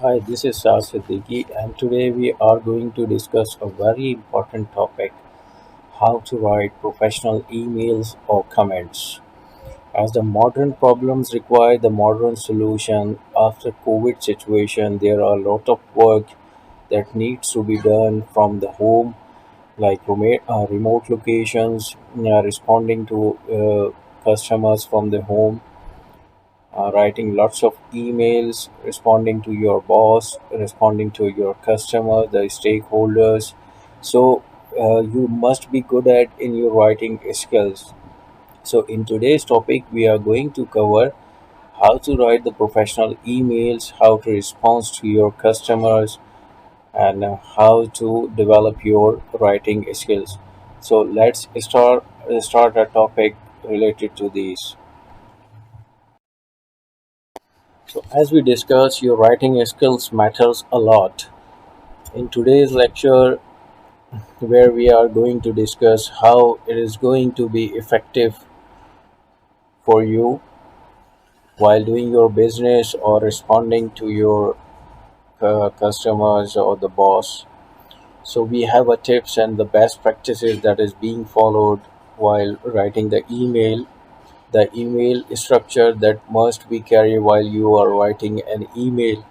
Hi, this is Shah Siddiqui, and today we are going to discuss a very important topic: how to write professional emails or comments. As the modern problems require the modern solution, after COVID situation, there are a lot of work that needs to be done from the home, like remote locations, responding to customers from the home, writing lots of emails, responding to your boss, responding to your customer, the stakeholders. So you must be good at in your writing skills. So in today's topic, we are going to cover how to write the professional emails, how to respond to your customers, and how to develop your writing skills. So let's start a topic related to these. So as we discussed, your writing skills matters a lot. In today's lecture, where we are going to discuss how it is going to be effective for you while doing your business or responding to your customers or the boss. So we have a tips and the best practices that is being followed while writing the email structure that must be carried while you are writing an email.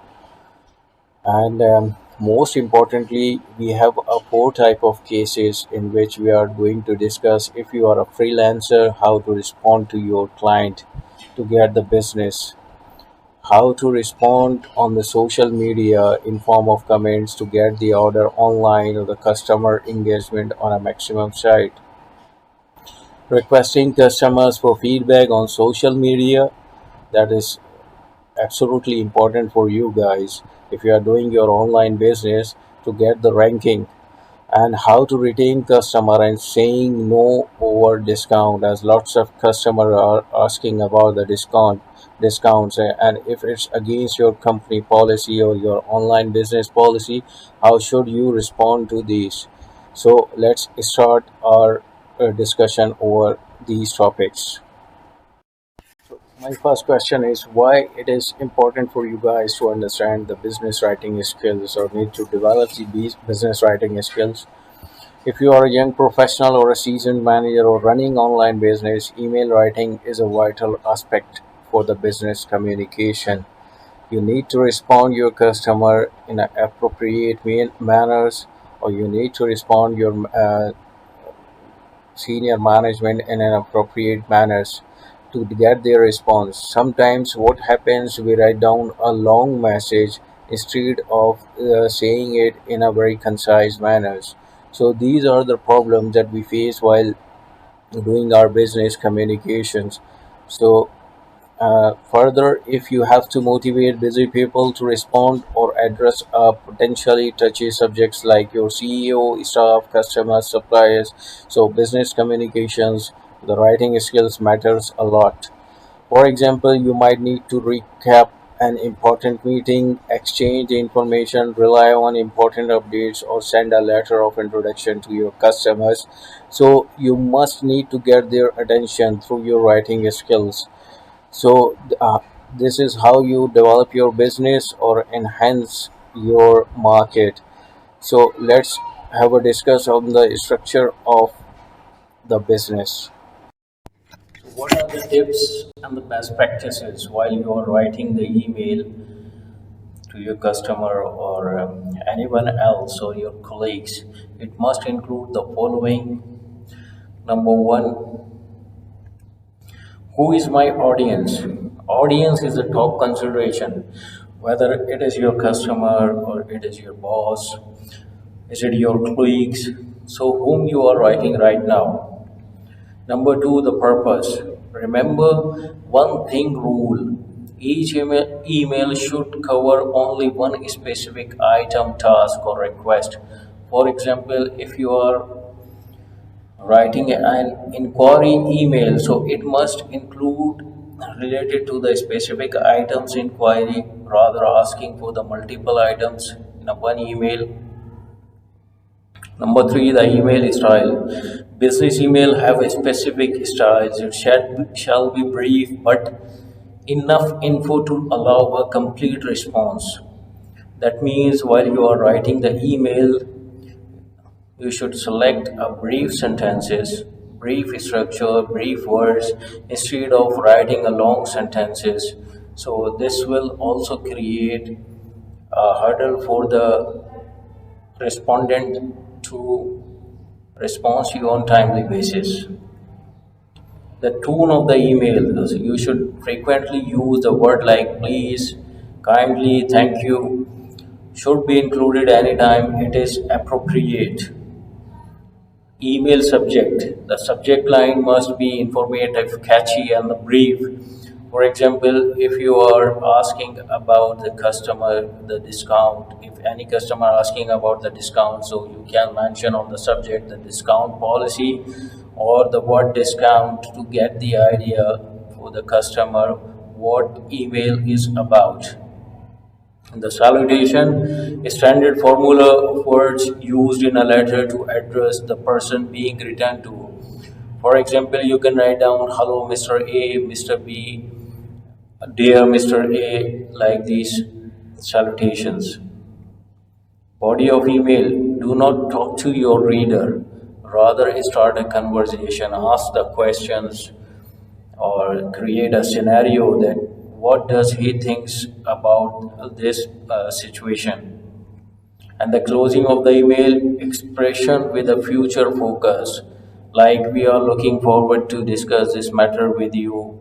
And most importantly, we have a four type of cases in which we are going to discuss. If you are a freelancer, how to respond to your client to get the business, how to respond on the social media in form of comments to get the order online or the customer engagement on a maximum site, requesting customers for feedback on social media. That is absolutely important for you guys if you are doing your online business to get the ranking, and how to retain customer and saying no over discount, as lots of customer are asking about the discounts, and if it's against your company policy or your online business policy, how should you respond to these? So let's start our discussion over these topics. My first question is why it is important for you guys to understand the business writing skills or need to develop the business writing skills. If you are a young professional or a seasoned manager or running online business, email writing is a vital aspect for the business communication. You need to respond your customer in an appropriate manners, or you need to respond your senior management in an appropriate manners to get their response. Sometimes what happens, we write down a long message instead of saying it in a very concise manners. So these are the problems that we face while doing our business communications. So further, if you have to motivate busy people to respond or address potentially touchy subjects like your CEO, staff, customers, suppliers, so business communications, the writing skills matters a lot. For example, you might need to recap an important meeting, exchange information, rely on important updates, or send a letter of introduction to your customers. So you must need to get their attention through your writing skills. So, this is how you develop your business or enhance your market. So, let's have a discuss on the structure of the business. What are the tips and the best practices while you are writing the email to your customer or anyone else or your colleagues? It must include the following. Number one, who is my audience? Audience is the top consideration, whether it is your customer or it is your boss, is it your colleagues, so whom you are writing right now. Number two, the purpose. Remember one thing rule. Each email should cover only one specific item, task, or request. For example, if you are writing an inquiry email, so it must include related to the specific items inquiry rather asking for the multiple items in a one email. Number three, the email style. Business email have a specific styles. It shall be brief but enough info to allow a complete response. That means while you are writing the email, you should select a brief sentences, brief structure, brief words instead of writing a long sentences. So this will also create a hurdle for the respondent to respond to you on timely basis. The tone of the email, so you should frequently use the word like please, kindly, thank you, should be included anytime it is appropriate. Email subject. The subject line must be informative, catchy, and brief. For example, if you are asking about the customer, the discount, if any customer asking about the discount, so you can mention on the subject the discount policy or the word discount to get the idea for the customer what email is about. The salutation is standard formula of words used in a letter to address the person being written to. For example, you can write down hello Mr. A, Mr. B, dear Mr. A, like these salutations. Body of email, do not talk to your reader. Rather, start a conversation, ask the questions, or create a scenario that what does he thinks about this situation. And the closing of the email expression with a future focus, like we are looking forward to discuss this matter with you,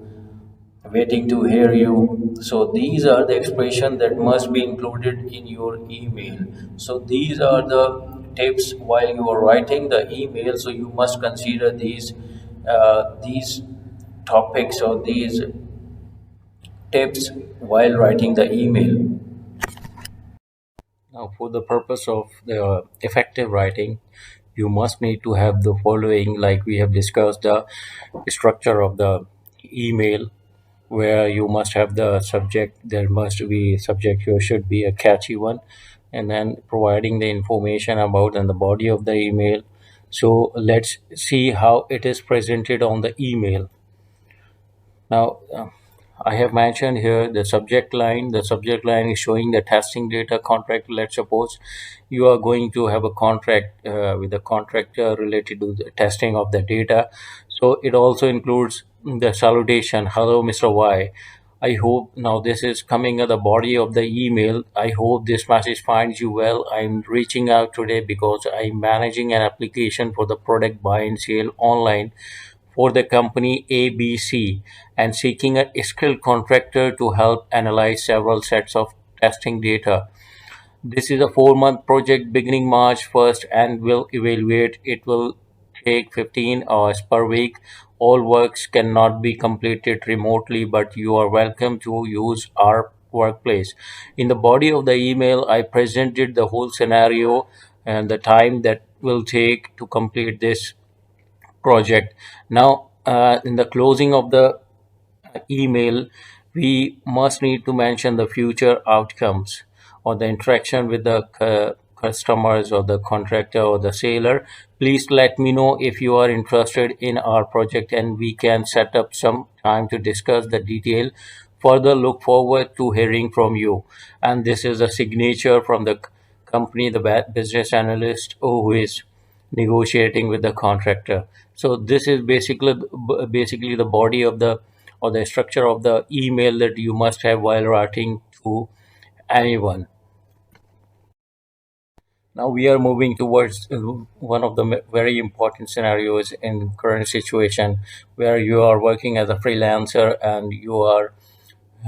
waiting to hear you. So these are the expression that must be included in your email. So these are the tips while you are writing the email, so you must consider these topics or these tips while writing the email. Now, for the purpose of the effective writing, you must need to have the following, like we have discussed the structure of the email, where you must have the subject, there must be subject here should be a catchy one, and then providing the information about and the body of the email. So let's see how it is presented on the email. Now, I have mentioned here the subject line. The subject line is showing the testing data contract. Let's suppose you are going to have a contract with a contractor related to the testing of the data. So it also includes the salutation, hello, Mr. Y. I hope now this is coming at the body of the email. I hope this message finds you well. I'm reaching out today because I'm managing an application for the product buy and sale online for the company ABC and seeking a skilled contractor to help analyze several sets of testing data. This is a 4 month project beginning March 1st and will evaluate. It will take 15 hours per week. All works cannot be completed remotely, but you are welcome to use our workplace. In the body of the email, I presented the whole scenario and the time that will take to complete this project. Now, in the closing of the email, we must need to mention the future outcomes or the interaction with the customers or the contractor or the seller. Please let me know if you are interested in our project and we can set up some time to discuss the detail. Further, look forward to hearing from you. And this is a signature from the company, the business analyst who is negotiating with the contractor. So this is basically the body of the or the structure of the email that you must have while writing to anyone. Now we are moving towards one of the very important scenarios in current situation, where you are working as a freelancer and you are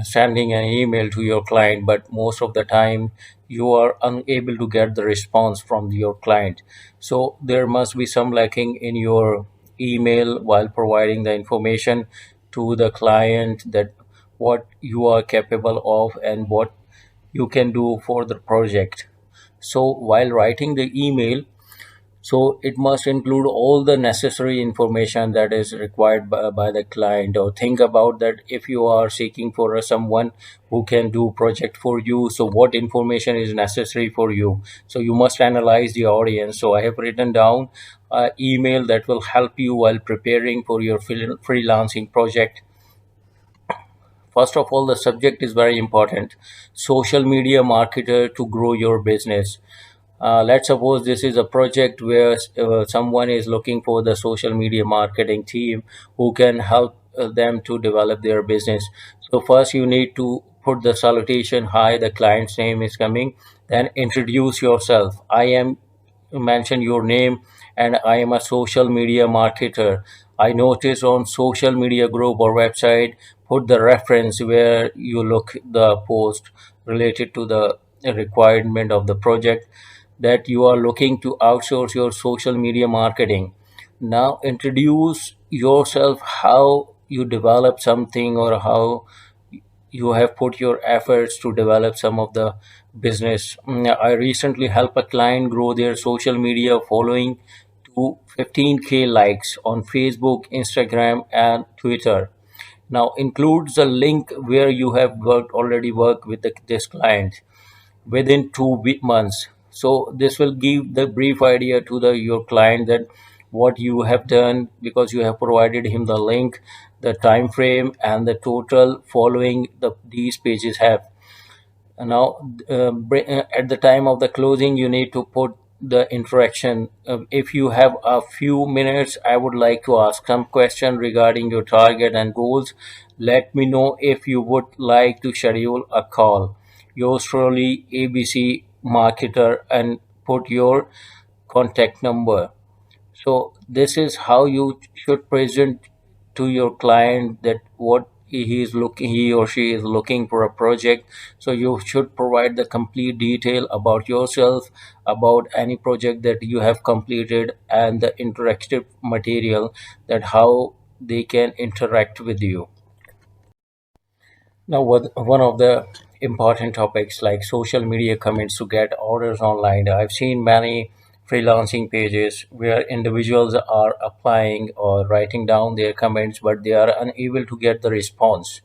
sending an email to your client, but most of the time you are unable to get the response from your client. So there must be some lacking in your email while providing the information to the client that what you are capable of and what you can do for the project. So while writing the email, so it must include all the necessary information that is required by the client. Or think about that if you are seeking for someone who can do project for you. So what information is necessary for you? So you must analyze the audience. So I have written down an email that will help you while preparing for your freelancing project. First of all, the subject is very important. Social media marketer to grow your business. Let's suppose this is a project where someone is looking for the social media marketing team who can help them to develop their business. So first you need to put the salutation, hi, the client's name is coming, then introduce yourself. I am, mention your name, and I am a social media marketer. I noticed on social media group or website, put the reference where you look the post related to the requirement of the project, that you are looking to outsource your social media marketing. Now introduce yourself, how you develop something or how you have put your efforts to develop some of the business. I recently helped a client grow their social media following to 15K likes on Facebook, Instagram, and Twitter. Now includes a link where you have already worked with this client within 2 months. So this will give the brief idea to the your client that what you have done, because you have provided him the link, the time frame, and the total following these pages have. And now, at the time of the closing, you need to put the interaction. If you have a few minutes, I would like to ask some question regarding your target and goals. Let me know if you would like to schedule a call. Yours truly, ABC Marketer, and put your contact number. So this is how you should present to your client that what he or she is looking for a project. So you should provide the complete detail about yourself, about any project that you have completed, and the interactive material, that how they can interact with you. Now, one of the important topics like social media comments to get orders online. I've seen many freelancing pages where individuals are applying or writing down their comments, but they are unable to get the response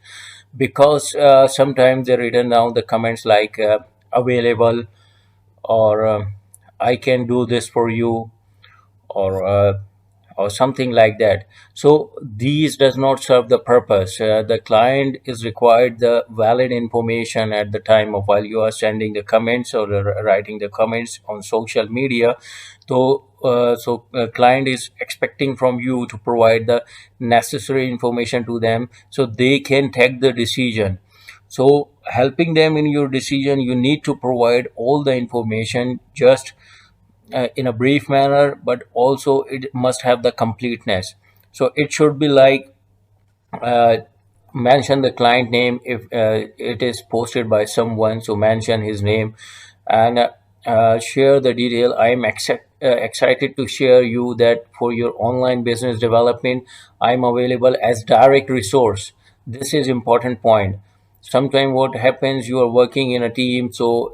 because sometimes they written down the comments like available, or I can do this for you, or or something like that. So these does not serve the purpose. The client is required the valid information at the time of while you are sending the comments or writing the comments on social media. So client is expecting from you to provide the necessary information to them so they can take the decision. So helping them in your decision, you need to provide all the information, just in a brief manner, but also it must have the completeness. So it should be like, uh, mention the client name if it is posted by someone, so mention his name, and share the detail. I am excited to share you that for your online business development, I am available as direct resource. This is important point. Sometimes what happens, you are working in a team, so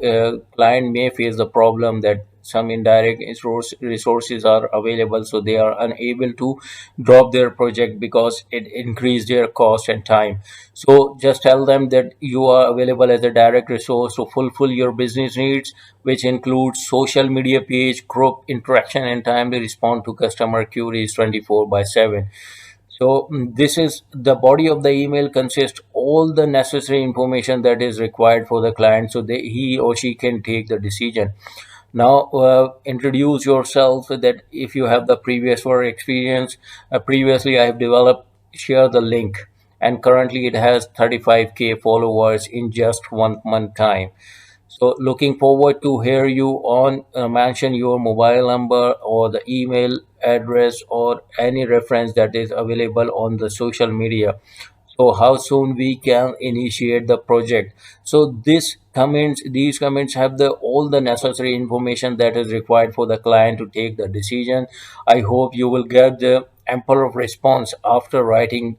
client may face the problem that some indirect resources are available, so they are unable to drop their project because it increased their cost and time. So just tell them that you are available as a direct resource to fulfill your business needs, which includes social media page, group interaction, and timely respond to customer queries 24 by 7. So this is the body of the email, consists all the necessary information that is required for the client, so he or she can take the decision. Now introduce yourself, so that if you have the previous work experience, previously I have developed, share the link, and currently it has 35K followers in just 1 month time. So looking forward to hear you on, mention your mobile number or the email address or any reference that is available on the social media. So how soon we can initiate the project. So these comments have the all the necessary information that is required for the client to take the decision. I hope you will get the ample of response after writing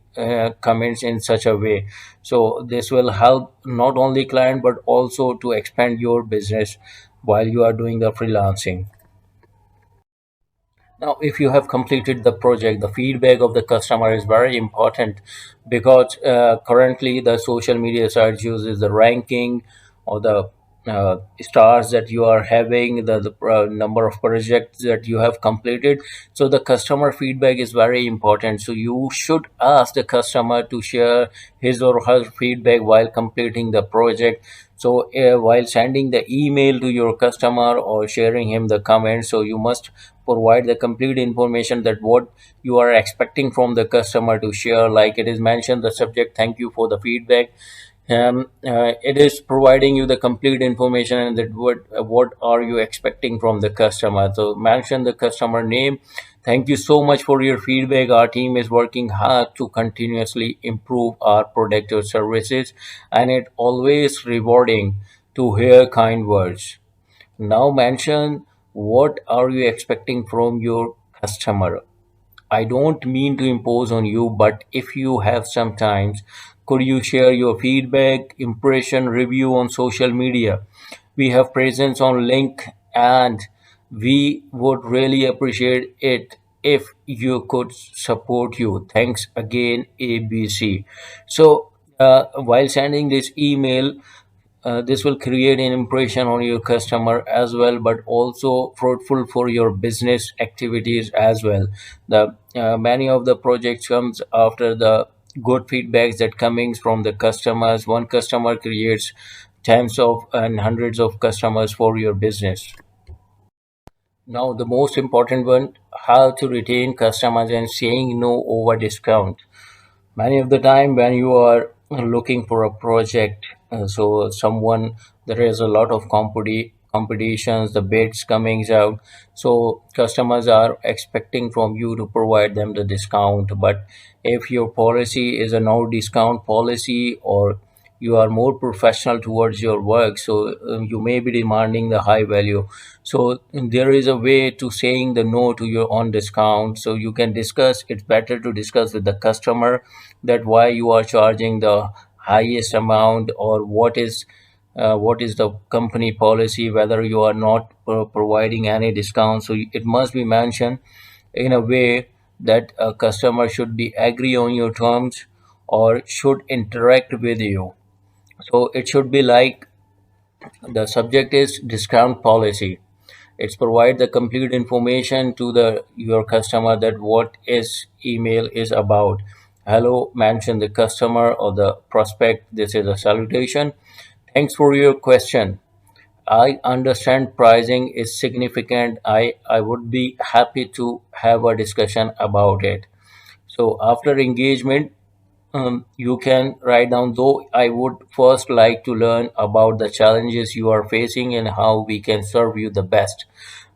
comments in such a way. So this will help not only client but also to expand your business while you are doing the freelancing. Now, if you have completed the project, the feedback of the customer is very important, because currently the social media sites uses the ranking or the stars that you are having, the number of projects that you have completed. So the customer feedback is very important. So you should ask the customer to share his or her feedback while completing the project. So while sending the email to your customer or sharing him the comments, so you must provide the complete information that what you are expecting from the customer to share. Like it is mentioned the subject, thank you for the feedback. It is providing you the complete information, and that what are you expecting from the customer. So mention the customer name. Thank you so much for your feedback. Our team is working hard to continuously improve our product or services, and it always rewarding to hear kind words. Now mention what are you expecting from your customer. I don't mean to impose on you, but if you have some times, could you share your feedback, impression, review on social media? We have presence on link, and we would really appreciate it if you could support you. Thanks again, ABC. So while sending this email, this will create an impression on your customer as well, but also fruitful for your business activities as well. The many of the projects comes after the good feedbacks that coming from the customers. One customer creates tens of and hundreds of customers for your business. Now the most important one, how to retain customers and saying no over discount. Many of the time when you are looking for a project, so someone, there is a lot of competitions, the bids coming out, so customers are expecting from you to provide them the discount. But if your policy is a no discount policy, or you are more professional towards your work, so you may be demanding the high value. So there is a way to saying the no to your own discount. So you can discuss, it's better to discuss with the customer that why you are charging the highest amount, or what is the company policy, whether you are not providing any discount. So it must be mentioned in a way that a customer should be agree on your terms or should interact with you. So it should be like the subject is discount policy. It's provide the complete information to the your customer that what is email is about. Hello, mention the customer or the prospect. This is a salutation. Thanks for your question. I understand pricing is significant. I would be happy to have a discussion about it. So after engagement, you can write down, though I would first like to learn about the challenges you are facing and how we can serve you the best.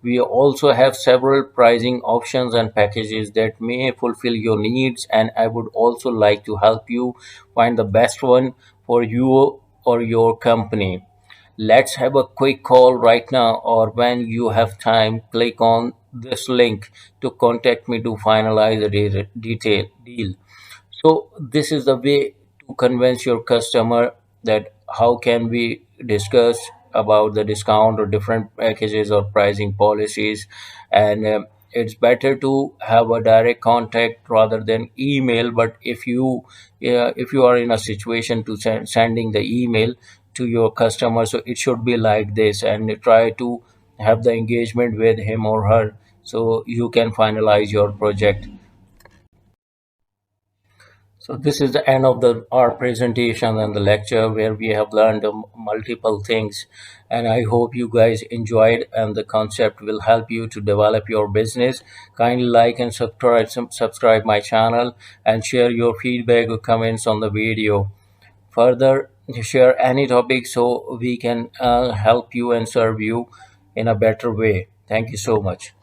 We also have several pricing options and packages that may fulfill your needs, and I would also like to help you find the best one for you or your company. Let's have a quick call right now, or when you have time, click on this link to contact me to finalize the detail deal. So this is the way to convince your customer that how can we discuss about the discount or different packages or pricing policies. And it's better to have a direct contact rather than email. But if you are in a situation to sending the email to your customer, so it should be like this, and try to have the engagement with him or her so you can finalize your project. So this is the end of the our presentation and the lecture, where we have learned multiple things, and I hope you guys enjoyed, and the concept will help you to develop your business. Kindly like and subscribe my channel, and share your feedback or comments on the video. Further, share any topic so we can help you and serve you in a better way. Thank you so much.